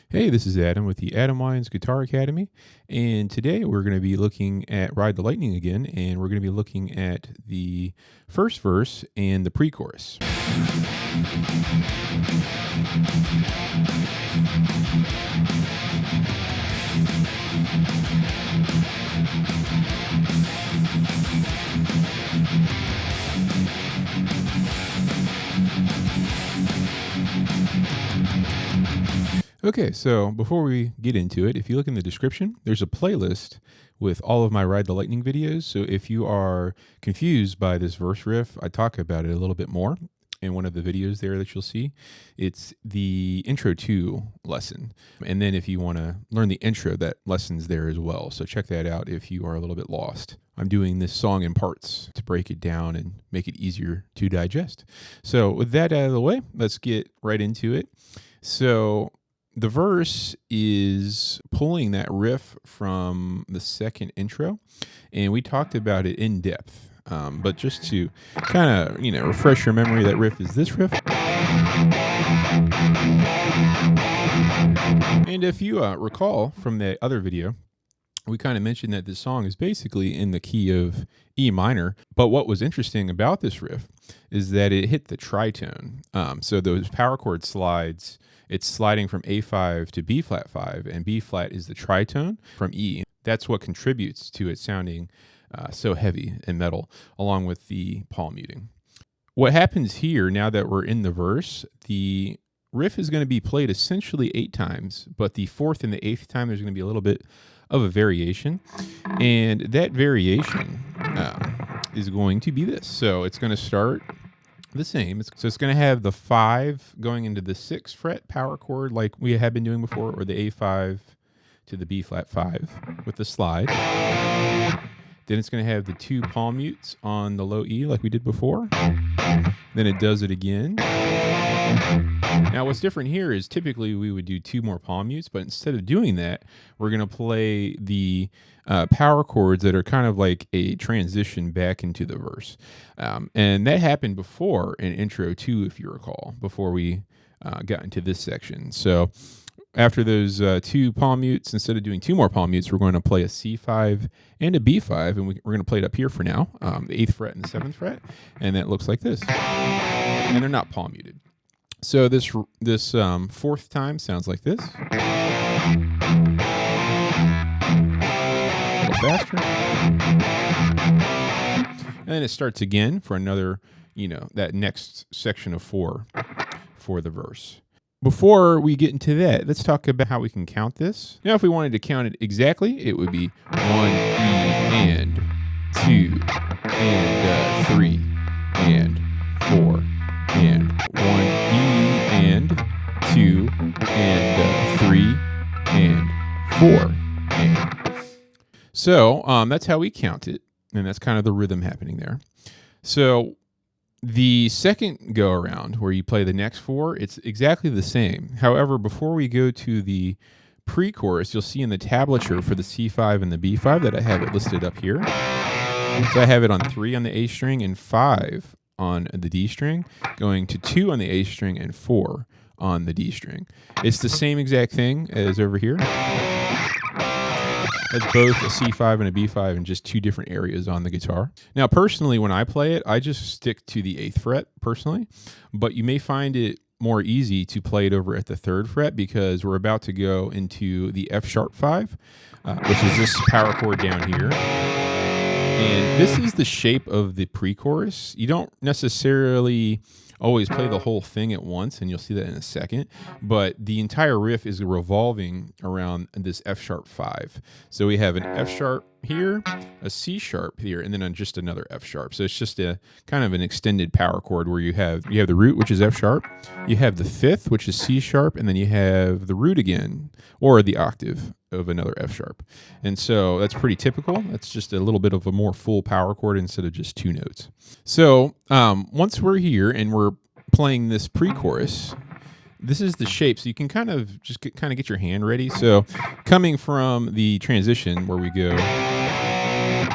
Hey, this is Adam with the Adam Wines Guitar Academy, and today we're going to be looking at Ride the Lightning again, and we're going to be looking at the first verse and the pre-chorus. Okay, so before we get into it, if you look in the description, there's a playlist with all of my Ride the Lightning videos. So if you are confused by this verse riff, I talk about it a little bit more in one of the videos there that you'll see. It's the intro to lesson. And then if you want to learn the intro, that lesson's there as well. So check that out if you are a little bit lost. I'm doing this song in parts to break it down and make it easier to digest. So with that out of the way, let's get right into it. So the verse is pulling that riff from the second intro, and we talked about it in depth. But just to kind of, refresh your memory, that riff is this riff. And if you recall from the other video, we kind of mentioned that this song is basically in the key of E minor. But what was interesting about this riff is that it hit the tritone. So those power chord slides, it's sliding from A5 to B flat 5, and B flat is the tritone from E. That's what contributes to it sounding so heavy and metal, along with the palm muting. What happens here, now that we're in the verse, the riff is going to be played essentially 8 times, but the 4th and the 8th time there's going to be a little bit of a variation, and that variation is going to be this. So it's going to start the same. So it's going to have the 5 going into the 6th fret power chord like we have been doing before, or the A5 to the B flat 5 with the slide. Then it's going to have the 2 palm mutes on the low E like we did before. Then it does it again. Now what's different here is typically we would do 2 more palm mutes, but instead of doing that, we're going to play the power chords that are kind of like a transition back into the verse. And that happened before in intro 2, if you recall, before we got into this section. So after those 2 palm mutes, instead of doing 2 more palm mutes, we're going to play a C5 and a B5, and we're going to play it up here for now, the 8th fret and the 7th fret, and that looks like this. And they're not palm muted. So this 4th time sounds like this. A little faster. And then it starts again for another, that next section of 4 for the verse. Before we get into that, let's talk about how we can count this. Now, if we wanted to count it exactly, it would be 1 E and 2 and 3 and 4 and 1 E and 2 and 3 and 4 and. So that's how we count it, and that's kind of the rhythm happening there. So the second go around where you play the next 4, it's exactly the same. However, before we go to the pre-chorus, you'll see in the tablature for the C5 and the B5 that I have it listed up here. So I have it on 3 on the A string and 5 on the D string, going to 2 on the A string and 4 on the D string. It's the same exact thing as over here. That's both a C5 and a B5 in just 2 different areas on the guitar. Now, personally, when I play it, I just stick to the 8th fret, personally. But you may find it more easy to play it over at the 3rd fret because we're about to go into the F sharp 5, which is this power chord down here. And this is the shape of the pre-chorus. You don't necessarily always play the whole thing at once, and you'll see that in a second. But the entire riff is revolving around this F sharp 5. So we have an F sharp here, a C sharp here, and then just another F sharp. So it's just a kind of an extended power chord where you have the root, which is F sharp, you have the 5th, which is C sharp, and then you have the root again, or the octave of another F sharp. And so that's pretty typical. That's just a little bit of a more full power chord instead of just 2 notes. So once we're here and we're playing this pre-chorus, this is the shape. So you can kind of get your hand ready. So coming from the transition where we go,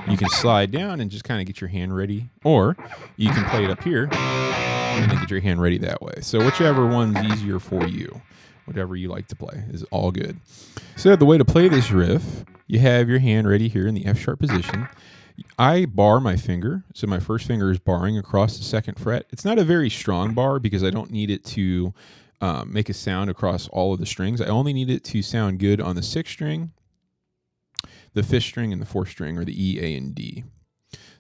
you can slide down and just kind of get your hand ready, or you can play it up here and then get your hand ready that way. So whichever one's easier for you. whatever you like to play is all good. So the way to play this riff, you have your hand ready here in the F sharp position. I bar my finger, so my first finger is barring across the 2nd fret. It's not a very strong bar because I don't need it to make a sound across all of the strings. I only need it to sound good on the 6th string, the 5th string, and the 4th string, or the E, A, and D.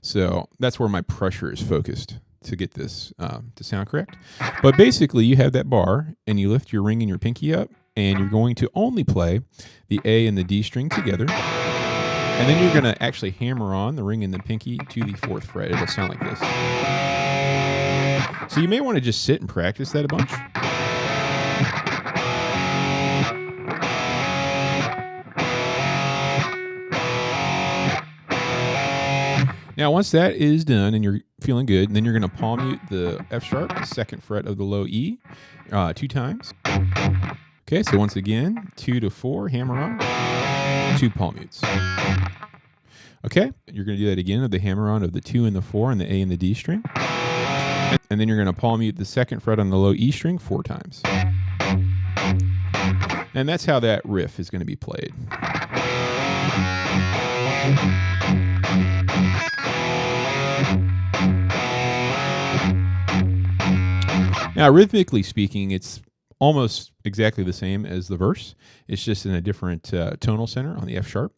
So that's where my pressure is focused to get this to sound correct. But basically, you have that bar, and you lift your ring and your pinky up, and you're going to only play the A and the D string together. And then you're going to actually hammer on the ring and the pinky to the 4th fret. It'll sound like this. So you may want to just sit and practice that a bunch. Now, once that is done and you're feeling good, and then you're going to palm mute the F sharp, the 2nd fret of the low E, 2 times. Okay, so once again, 2 to 4, hammer on, 2 palm mutes. Okay, you're going to do that again of the hammer on of the 2 and the 4 and the A and the D string. And then you're going to palm mute the 2nd fret on the low E string 4 times. And that's how that riff is going to be played. Now, rhythmically speaking, it's almost exactly the same as the verse. It's just in a different tonal center on the F sharp.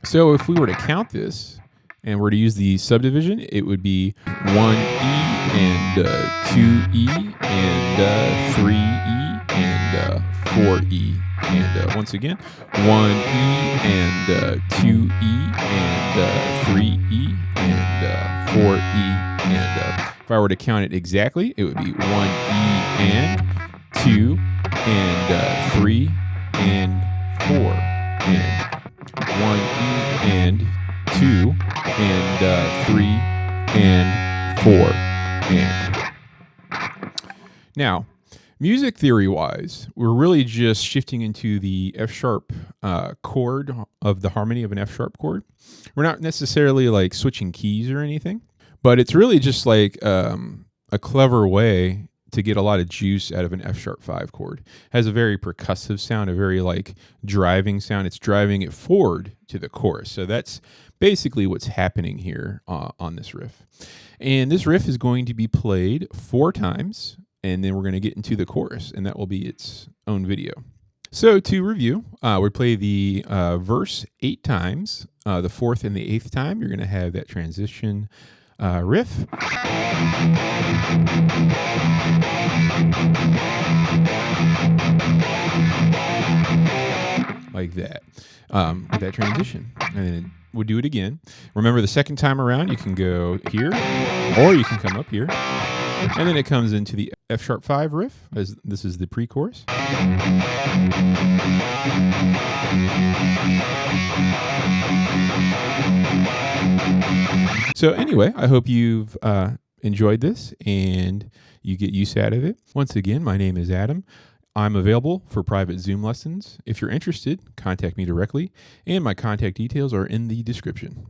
So if we were to count this and were to use the subdivision, it would be 1 E and 2 E and 3 E and 4 E. And once again, 1 E and 2 E and 3 E and 4 E. And if I were to count it exactly, it would be 1 E and 2 and 3 and 4 and 1 E and 2 and 3 and 4 and. Now, music theory-wise, we're really just shifting into the F sharp chord of the harmony of an F sharp chord. We're not necessarily like switching keys or anything, but it's really just like a clever way to get a lot of juice out of an F sharp 5 chord. It has a very percussive sound, a very like driving sound. It's driving it forward to the chorus. So that's basically what's happening here on this riff. And this riff is going to be played 4 times, and then we're going to get into the chorus, and that will be its own video. So to review, we play the verse 8 times. The 4th and the 8th time, you're going to have that transition riff. Like that, with that transition. And then we'll do it again. Remember, the 2nd time around, you can go here, or you can come up here. And then it comes into the F sharp 5 riff, as this is the pre-chorus. So anyway, I hope you've enjoyed this and you get use out of it. Once again, my name is Adam. I'm available for private Zoom lessons. If you're interested, contact me directly, and my contact details are in the description.